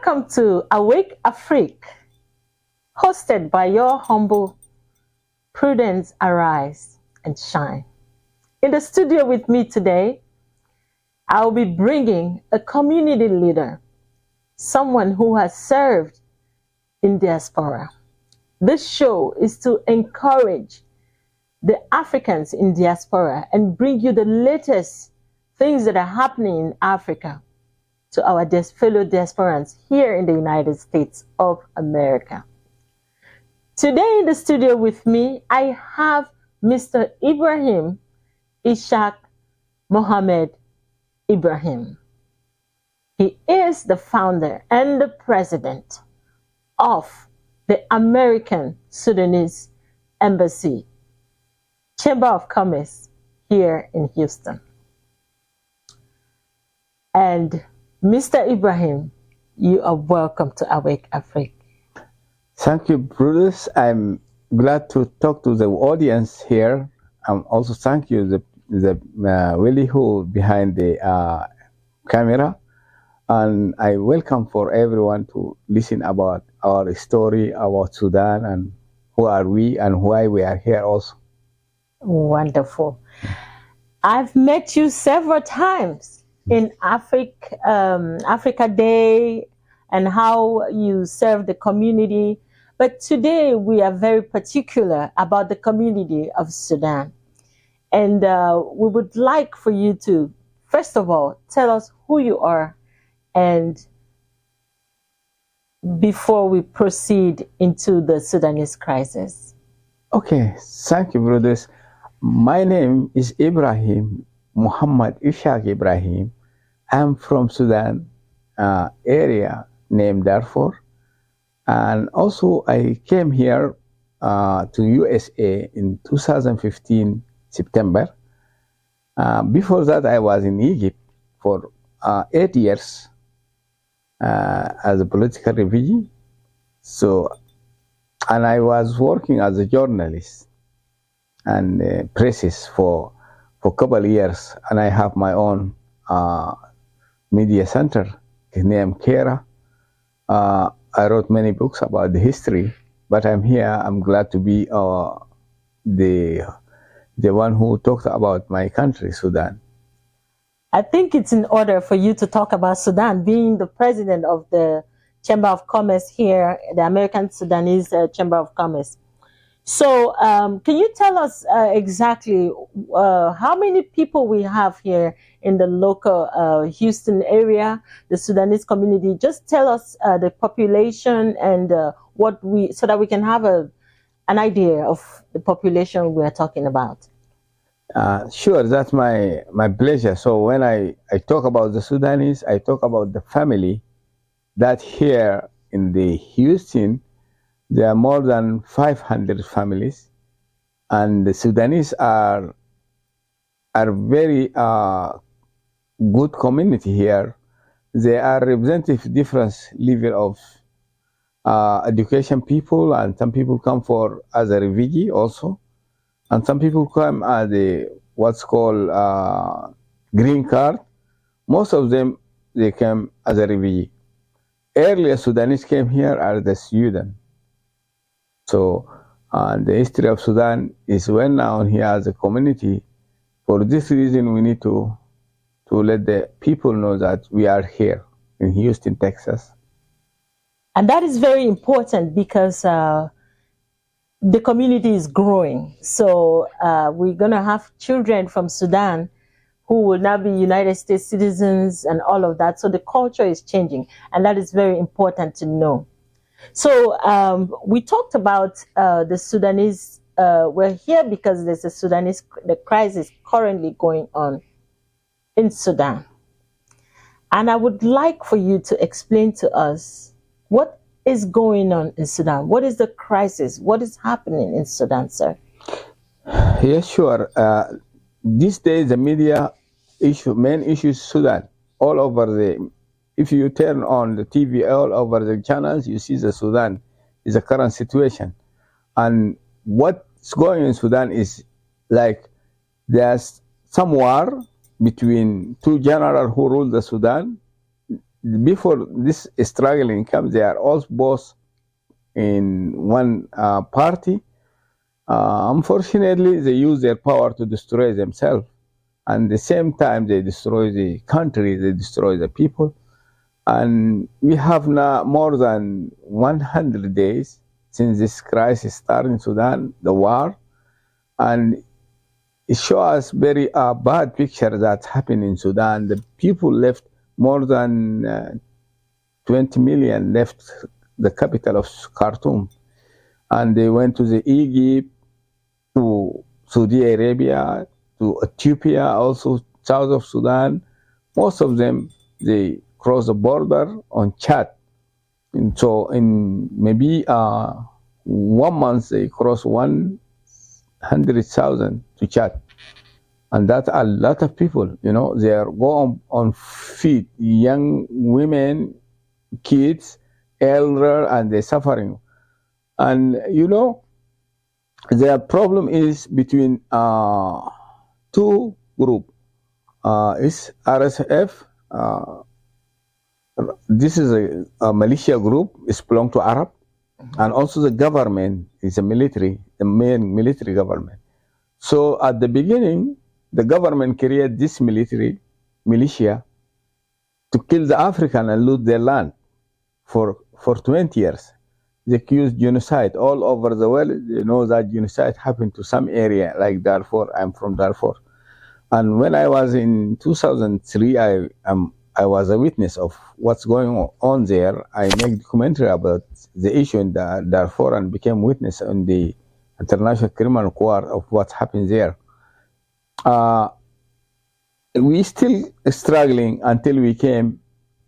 Welcome to Awake Afrique, hosted by your humble Prudence Arise and Shine. In the studio with me today, I'll be bringing a community leader, someone who has served in diaspora. This show is to encourage the Africans in diaspora and bring you the latest things that are happening in Africa to our fellow diasporans here in the United States of America. Today in the studio with me, I have Mr. Ibrahim Ishaq Mohammed Ibrahim. He is the founder and the president of the American Sudanese Embassy Chamber of Commerce here in Houston. And Mr. Ibrahim, you are welcome to Awake Afrique. Thank you, Bruce. I'm glad to talk to the audience here. Also thank you, the Willie who behind the camera. And I welcome for everyone to listen about our story about Sudan and who are we and why we are here also. Wonderful. I've met you several times in Africa Day and how you serve the community. But today we are very particular about the community of Sudan. And we would like for you to, first of all, tell us who you are and before we proceed into the Sudanese crisis. Okay, thank you, brothers. My name is Ibrahim Muhammad Ishaq Ibrahim. I'm from Sudan area named Darfur. And also I came here to USA in 2015, September. Before that, I was in Egypt for 8 years as a political refugee. So, and I was working as a journalist and presses for a couple of years. And I have my own media center named Kera. I wrote many books about the history, but I'm here. I'm glad to be the one who talked about my country, Sudan. I think it's in order for you to talk about Sudan, being the president of the Chamber of Commerce here, the American Sudanese Chamber of Commerce. So can you tell us exactly how many people we have here in the local Houston area, the Sudanese community? Just tell us the population and so that we can have an idea of the population we are talking about. Sure, that's my pleasure. So when I talk about the Sudanese, I talk about the family that here in the Houston, there are more than 500 families, and the Sudanese are very good community here. They are representative different level of education people, and some people come as a refugee also, and some people come as what's called green card. Most of them, they came as a refugee. Earlier Sudanese came here as the student. So the history of Sudan is well known here as a community. For this reason, we need to let the people know that we are here in Houston, Texas. And that is very important because the community is growing. So we're going to have children from Sudan who will now be United States citizens and all of that. So the culture is changing, and that is very important to know. So we talked about the Sudanese. We're here because there's the crisis currently going on in Sudan. And I would like for you to explain to us what is going on in Sudan. What is the crisis? What is happening in Sudan, sir? Yes, sure. These days, the media main issue is Sudan. All over if you turn on the TV, all over the channels, you see the Sudan is a current situation. And what's going on in Sudan is like there's some war between two generals who rule the Sudan. before this struggling comes, they are all both in one party. Unfortunately, they use their power to destroy themselves. And at the same time, they destroy the country, they destroy the people. And we have now more than 100 days since this crisis started in Sudan, the war. And it shows us very bad picture that's happened in Sudan. The people left, more than 20 million left the capital of Khartoum. And they went to the Egypt, to Saudi Arabia, to Ethiopia, also south of Sudan. Most of them, they cross the border on Chad. And so in maybe 1 month, they cross 100,000 to Chad. And that's a lot of people, you know, they are going on feet, young women, kids, elder, and they're suffering. And, you know, the problem is between two groups. Is RSF. This is a militia group. It's belong to Arab, and also the government is a military, the main military government. So at the beginning, the government created this militia to kill the African and loot their land for 20 years. They accused genocide all over the world. You know that genocide happened to some area like Darfur. I'm from Darfur. And when I was in 2003, I was a witness of what's going on there. I made documentary about the issue in Darfur and became witness in the International Criminal Court of what happened there. We still struggling until we came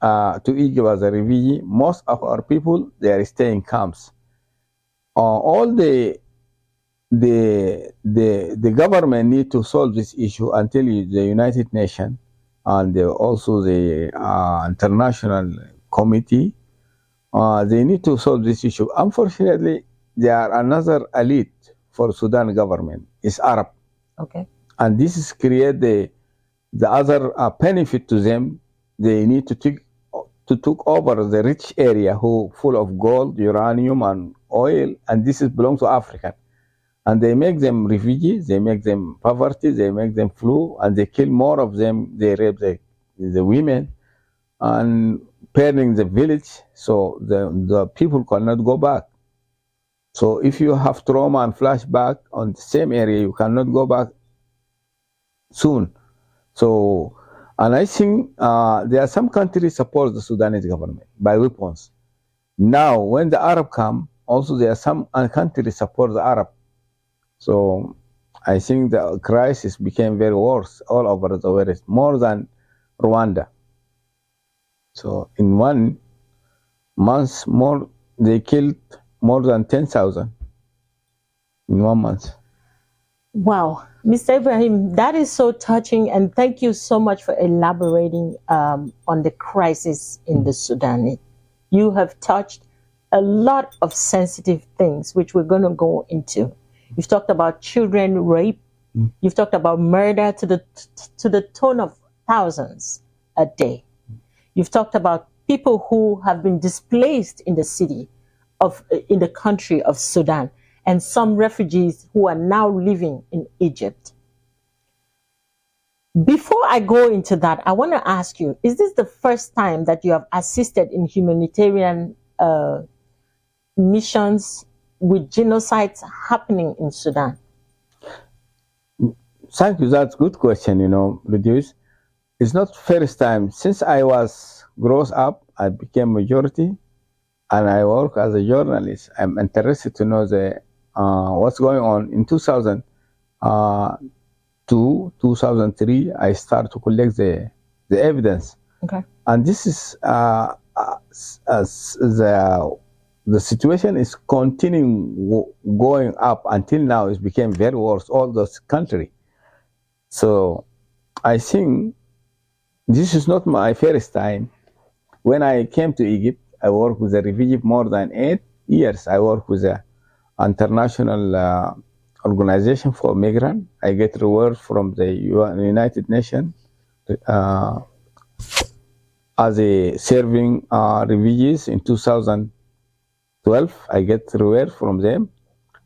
to Egypt as a refugee. Most of our people, they are staying in camps. All the government need to solve this issue until the United Nations and also the international committee, they need to solve this issue. Unfortunately, there are another elite for Sudan government is Arab. Okay. And this is create the other benefit to them. They need to take over the rich area who full of gold, uranium, and oil, and this is belongs to African. And they make them refugees, they make them poverty, they make them flu, and they kill more of them. They rape the women and burning the village, so the people cannot go back. So if you have trauma and flashback on the same area, you cannot go back soon. So, and I think there are some countries support the Sudanese government by weapons. Now, when the Arab come, also there are some countries support the Arab. So I think the crisis became very worse all over the world, more than Rwanda. So in 1 month, they killed more than 10,000 in 1 month. Wow. Mr. Ibrahim, that is so touching, and thank you so much for elaborating on the crisis in the Sudan. You have touched a lot of sensitive things, which we're going to go into. You've talked about children rape. You've talked about murder to the tune of thousands a day. You've talked about people who have been displaced in the country of Sudan, and some refugees who are now living in Egypt. Before I go into that, I want to ask you, is this the first time that you have assisted in humanitarian missions with genocides happening in Sudan? Thank you. That's a good question, Reduce. It's not first time. Since I was grown up, I became majority, and I work as a journalist. I'm interested to know what's going on. In 2002, 2003, I started to collect the evidence. Okay. And this is the situation is continuing going up until now. It became very worse, all those countries. So I think this is not my first time. When I came to Egypt, I worked with a refugee more than 8 years. I worked with an international organization for migrants. I get reward from the United Nations as a serving refugees in 2012. I get reward from them,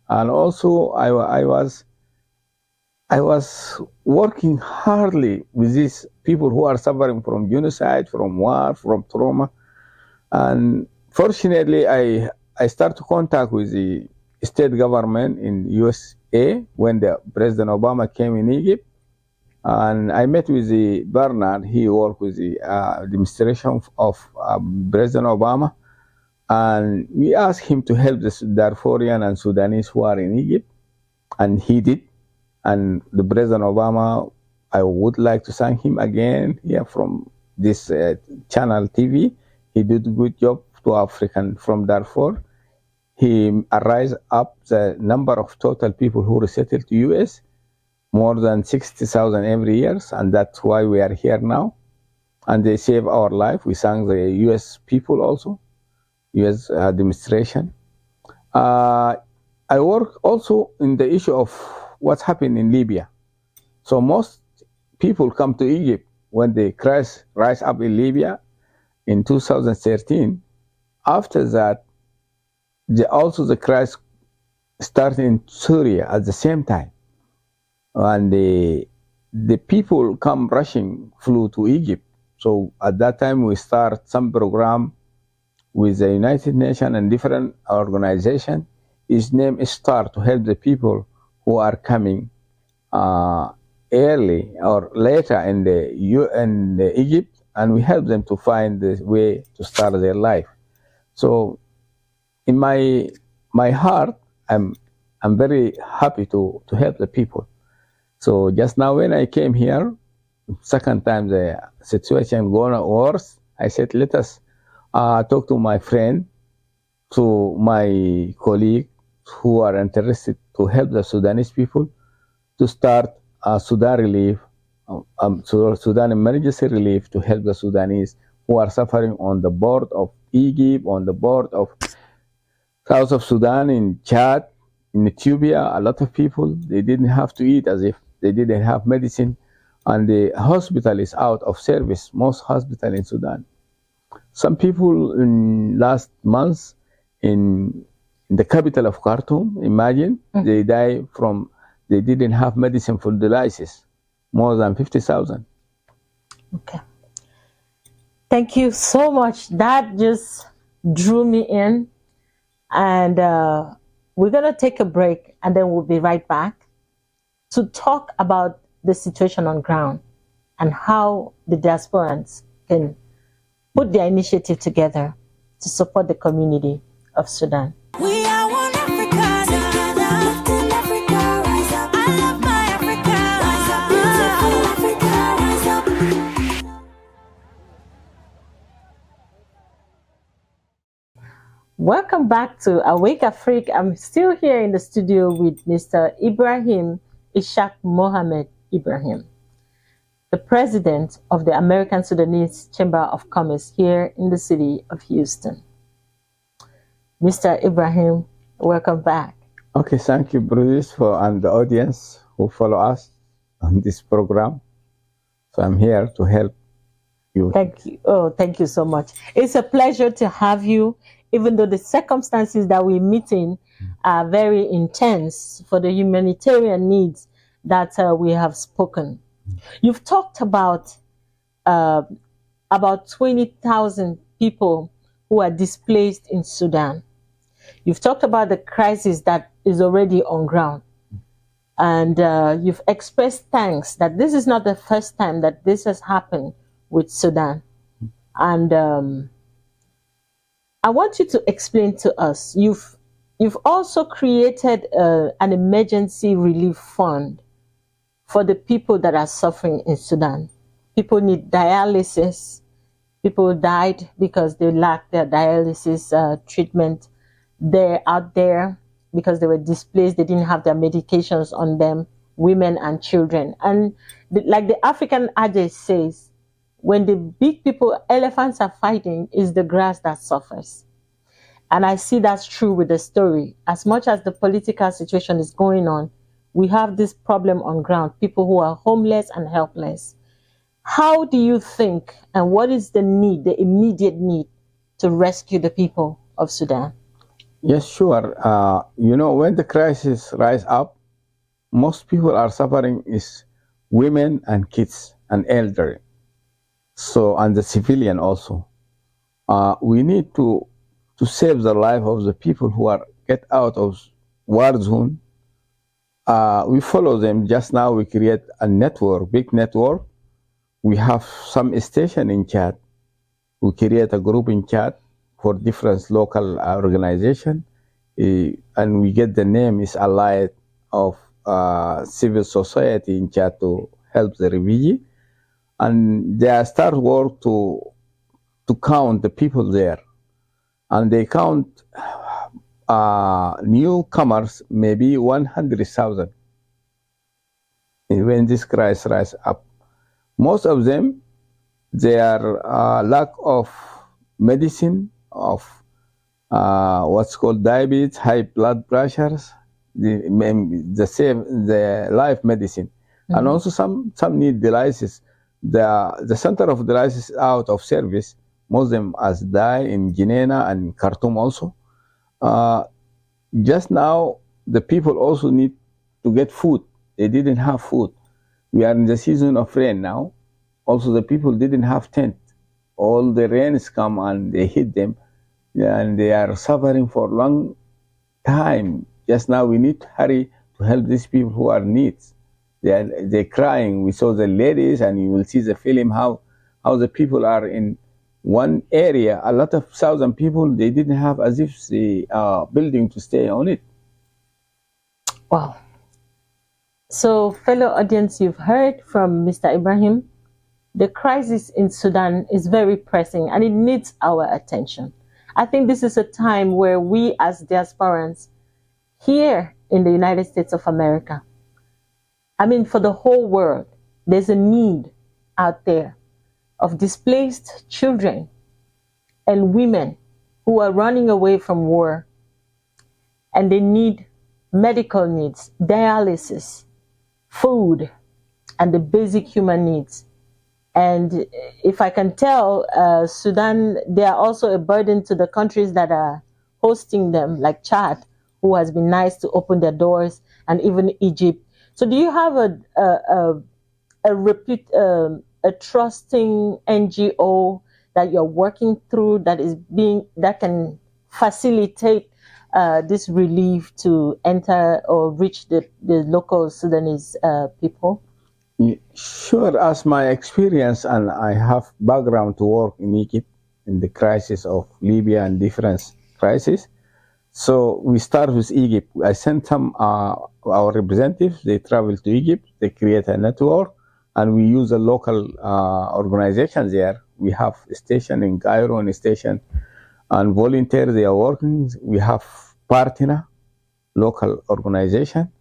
and also I was working hardly with these people who are suffering from genocide, from war, from trauma. And fortunately, I started to contact with the state government in USA when the President Obama came in Egypt. And I met with the Bernard. He worked with the administration of President Obama. And we asked him to help the Darfurian and Sudanese who are in Egypt. And he did. And the President Obama, I would like to thank him again here from this channel TV. He did a good job to African from Darfur. He raised up the number of total people who resettled to US, more than 60,000 every year, and that's why we are here now. And they saved our life. We thank the US people also, US administration. I work also in the issue of what's happened in Libya. So most people come to Egypt when the crisis rise up in Libya in 2013. After that, also the crisis started in Syria at the same time. And the people come rushing, flew to Egypt. So at that time, we start some program with the United Nations and different organizations. His name is STAR, to help the people who are coming early or later in the Egypt, and we help them to find the way to start their life. So in my heart, I'm very happy to help the people. So just now when I came here, second time the situation going worse, I said, let us talk to my friend, to my colleague who are interested to help the Sudanese people to start Sudan relief, Sudan emergency relief, to help the Sudanese who are suffering on the border of Egypt, on the border of south of Sudan, in Chad, in Ethiopia. A lot of people, they didn't have to eat, as if they didn't have medicine, and the hospital is out of service, most hospital in Sudan. Some people in last month in the capital of Khartoum, imagine, they die from, they didn't have medicine for dialysis, more than 50,000. Okay. Thank you so much. That just drew me in. And we're going to take a break, and then we'll be right back to talk about the situation on ground and how the diasporans can put their initiative together to support the community of Sudan. We are one Africa, lifting Africa, rise up. I love my Africa, rise up, beautiful Africa, rise up. Welcome back to Awake Afrique. I'm still here in the studio with Mr. Ibrahim Ishaq Mohamed Ibrahim, the president of the American Sudanese Chamber of Commerce here in the city of Houston. Mr. Ibrahim, welcome back. Okay, thank you, Bruce, and the audience who follow us on this program. So I'm here to help you. Thank you. Oh, thank you so much. It's a pleasure to have you, even though the circumstances that we're meeting are very intense for the humanitarian needs that we have spoken. You've talked about 20,000 people who are displaced in Sudan. You've talked about the crisis that is already on ground. And you've expressed thanks that this is not the first time that this has happened with Sudan. And I want you to explain to us, you've also created an emergency relief fund for the people that are suffering in Sudan. People need dialysis. People died because they lacked their dialysis treatment. They're out there because they were displaced. They didn't have their medications on them, women and children. And like the African adage says, when the big people, elephants are fighting, it's the grass that suffers. And I see that's true with the story. As much as the political situation is going on, we have this problem on ground, people who are homeless and helpless. How do you think, and what is the need, the immediate need, to rescue the people of Sudan? Yes, sure. When the crisis rise up, most people are suffering is women and kids and elderly. So, and the civilian also. We need to save the life of the people who are get out of war zone. We follow them. Just now we create a network, big network. We have some station in Chad. We create a group in Chad for different local organization, and we get the name is Allied of Civil Society in Chad to help the refugee, and they start work to count the people there, and they count newcomers maybe 100,000 when this crisis rise up. Most of them, they are lack of medicine, of what's called diabetes, high blood pressures, the life medicine, and also some need dialysis. The center of dialysis is out of service. Most of them has died in Geneva and Khartoum also. Just now, the people also need to get food. They didn't have food. We are in the season of rain now. Also, the people didn't have tent. All the rains come and they hit them, and they are suffering for a long time. Just now, we need to hurry to help these people who are in need. They're crying. We saw the ladies, and you will see the film how the people are in one area. A lot of thousand people, they didn't have as if the building to stay on it. Wow. So, fellow audience, you've heard from Mr. Ibrahim. The crisis in Sudan is very pressing and it needs our attention. I think this is a time where we as diasporans here in the United States of America, I mean for the whole world, there's a need out there of displaced children and women who are running away from war, and they need medical needs, dialysis, food, and the basic human needs. And if I can tell, Sudan, they are also a burden to the countries that are hosting them, like Chad, who has been nice to open their doors, and even Egypt. So do you have a trusting NGO that you're working through that can facilitate this relief to enter or reach the local Sudanese people? Sure, as my experience, and I have background to work in Egypt in the crisis of Libya and different crises. So we start with Egypt. I sent some our representatives. They travel to Egypt. They create a network, and we use a local organizations there. We have a station in Cairo and a station, and volunteers they are working. We have partner, local organization.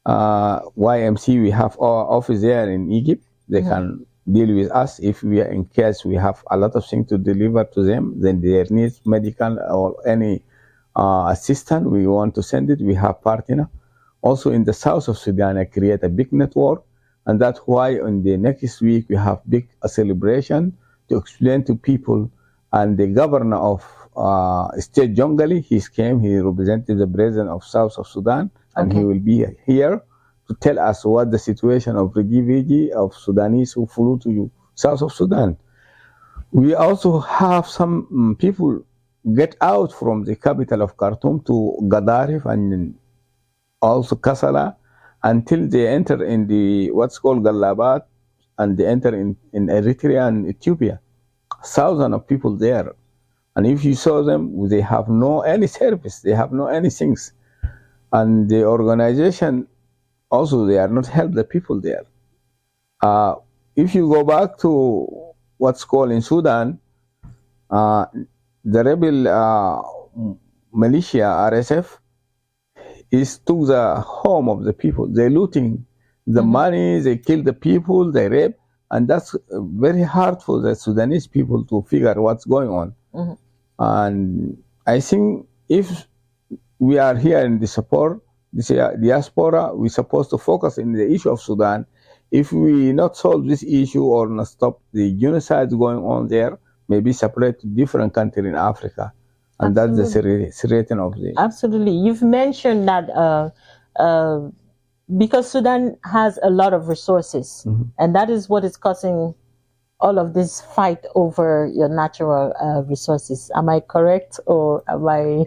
YMC, we have our office there in Egypt. They can deal with us if we are in case we have a lot of things to deliver to them. Then they need medical or any assistance. We want to send it. We have partner. Also in the south of Sudan, I create a big network, and that's why in the next week we have big celebration to explain to people. And the governor of State Jonglei, he came. He represented the president of South of Sudan. And he will be here to tell us what the situation of refugee of Sudanese who flew to south of Sudan. We also have some people get out from the capital of Khartoum to Gadaref and also Kassala until they enter in the what's called Galabat, and they enter in Eritrea and Ethiopia. Thousands of people there. And if you saw them, they have no any service, they have no any things. And the organization also, they are not help the people there. If you go back to what's called in Sudan, the rebel militia, RSF, is to the home of the people. They're looting the money, they kill the people, they rape, and that's very hard for the Sudanese people to figure what's going on. And I think if we are here in the support, this diaspora, we're supposed to focus in the issue of Sudan. if we not solve this issue or not stop the genocide going on there, maybe separate to different country in Africa, and that's the threaten of the. Absolutely. You've mentioned that because Sudan has a lot of resources, and that is what is causing all of this fight over your natural resources. Am I correct, or am I?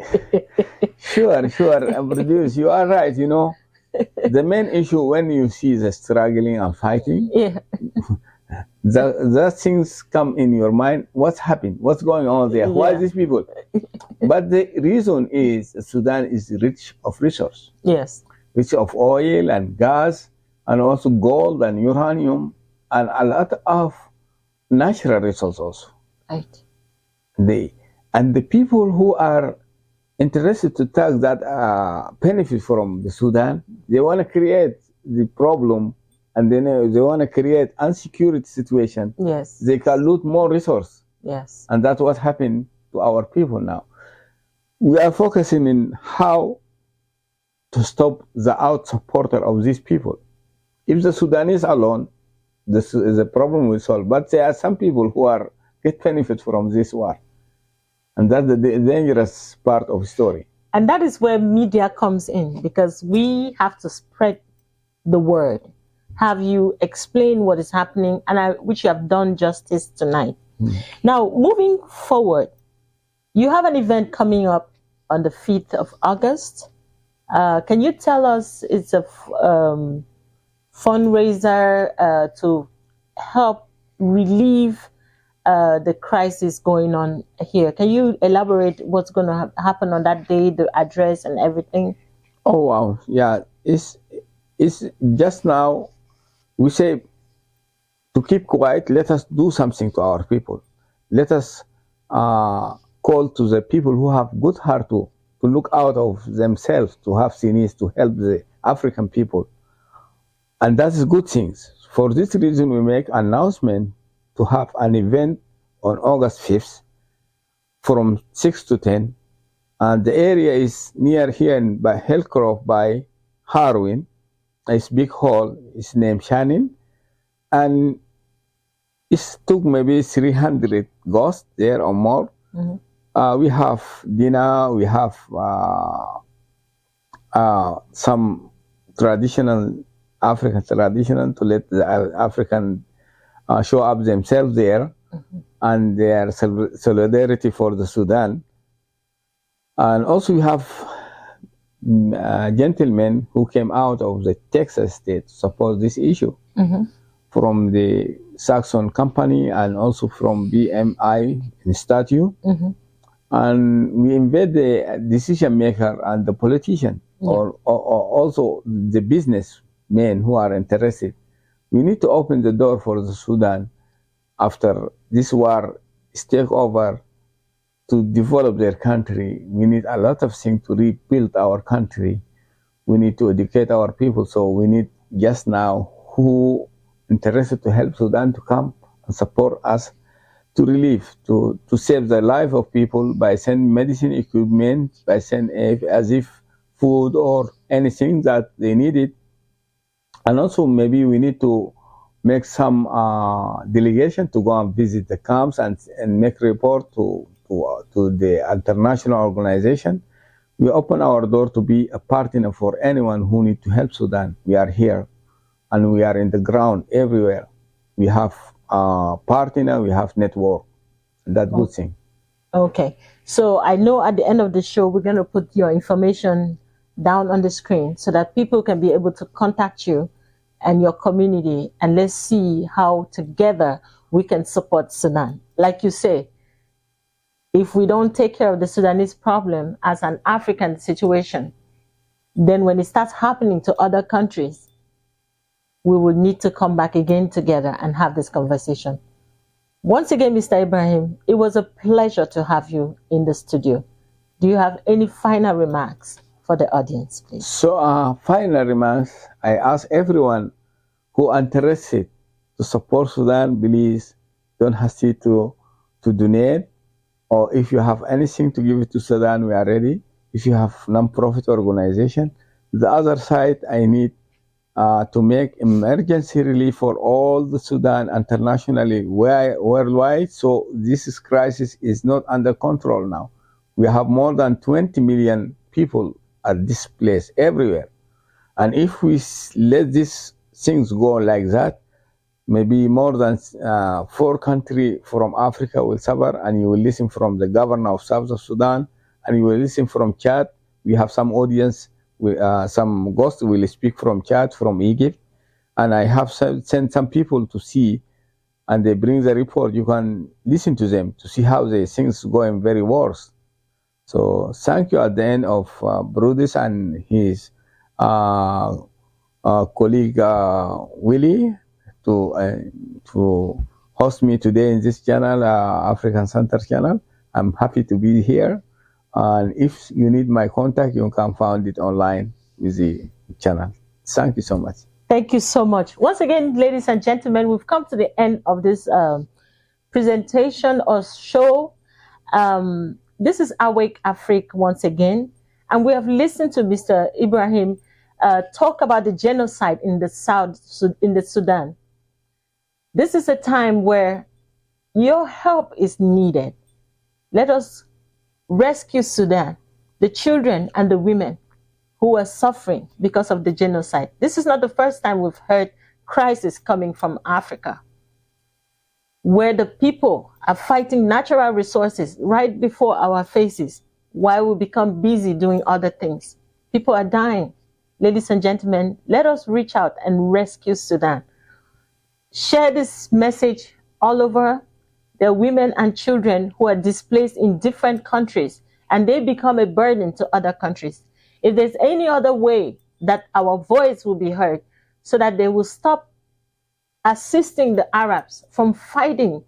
Sure. Produce, you are right. You know, the main issue when you see the struggling and fighting, Yeah. the things come in your mind. What's happened? What's going on there? Why Yeah. these people? But the reason is Sudan is rich of resource, Yes. rich of oil and gas, and also gold and uranium, and a lot of natural resources also. Right. The people who are interested to take that benefit from the Sudan, they want to create the problem, and then they want to create insecurity situation. Yes. They can loot more resource, Yes. and that's what happened to our people now. We are focusing in how to stop the out supporter of these people. If the Sudanese alone, the problem will solve. But there are some people who are get benefit from this war, and that's the dangerous part of the story. And that is where media comes in, because we have to spread the word. Have you explain what is happening, and which you have done justice tonight. Now, moving forward, you have an event coming up on the 5th of August. Can you tell us, it's a fundraiser to help relieve the crisis going on here. Can you elaborate what's going to happen on that day, the address and everything? Oh wow, yeah. It's just now we say to keep quiet. Let us do something to our people. Let us call to the people who have good heart to look out of themselves, to have needs to help the African people. And that is good things. For this reason, we make announcement to have an event on August 5th from 6 to 10. And the area is near here by Hillcroft by Harwin. It's big hall. It's named Shannon. And it took maybe 300 ghosts there or more. We have dinner. We have some traditional African tradition to let the African show up themselves there and their solidarity for the Sudan. And also we have gentlemen who came out of the Texas state to support this issue from the Saxon company and also from BMI in statue. And we invite the decision maker and the politician or also the business men who are interested. We need to open the door for the Sudan after this war is take over to develop their country. We need a lot of things to rebuild our country. We need to educate our people. So we need just now who interested to help Sudan to come and support us to relieve, to save the life of people by sending medicine equipment, by sending as if food or anything that they needed. And also maybe we need to make some delegation to go and visit the camps and make report to the international organization. We open our door to be a partner for anyone who needs to help Sudan. We are here and we are in the ground everywhere. We have partner, we have network. That's good thing. Okay. So I know at the end of the show, we're going to put your information down on the screen so that people can be able to contact you and your community, and let's see how together we can support Sudan. Like you say, if we don't take care of the Sudanese problem as an African situation, then when it starts happening to other countries, we will need to come back again together and have this conversation. Once again, Mr. Ibrahim, it was a pleasure to have you in the studio. Do you have any final remarks for the audience, please? So, final remarks, I ask everyone who are interested to support Sudan, please don't hesitate to donate. Or if you have anything to give it to Sudan, we are ready. If you have non-profit organization, the other side, I need to make emergency relief for all the Sudan internationally, worldwide. So this crisis is not under control now. We have more than 20 million people are displaced everywhere. And if we let these things go like that, maybe more than 4 countries from Africa will suffer, and you will listen from the governor of South Sudan, and you will listen from Chad. We have some audience, some ghosts will speak from Chad, from Egypt, and I have sent some people to see, and they bring the report. You can listen to them to see how the things going very worse. So thank you at the end of Brudis and his colleague Willie to host me today in this channel, African Center channel. I'm happy to be here. And if you need my contact, you can find it online with the channel. Thank you so much. Thank you so much. Once again, ladies and gentlemen, we've come to the end of this presentation or show. This is Awake Afrique once again, and we have listened to Mr. Ibrahim talk about the genocide in the Sudan. This is a time where your help is needed. Let us rescue Sudan, the children and the women who are suffering because of the genocide. This is not the first time we've heard crisis coming from Africa, where the people are fighting natural resources right before our faces while we become busy doing other things. People are dying. Ladies and gentlemen, let us reach out and rescue Sudan. Share this message all over. There are women and children who are displaced in different countries, and they become a burden to other countries. If there's any other way that our voice will be heard so that they will stop assisting the Arabs from fighting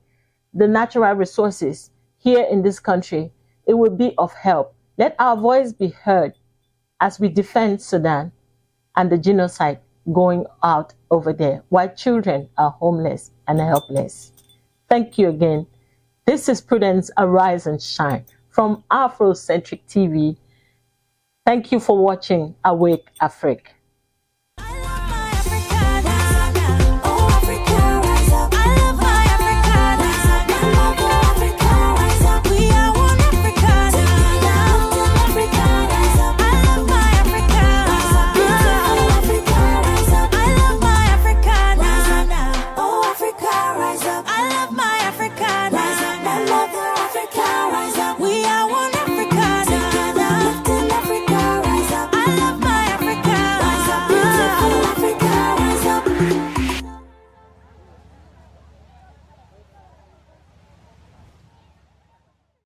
the natural resources here in this country, it will be of help. Let our voice be heard as we defend Sudan and the genocide going out over there, while children are homeless and helpless. Thank you again. This is Prudence Arise and Shine from Afrocentric TV. Thank you for watching Awake Afrique.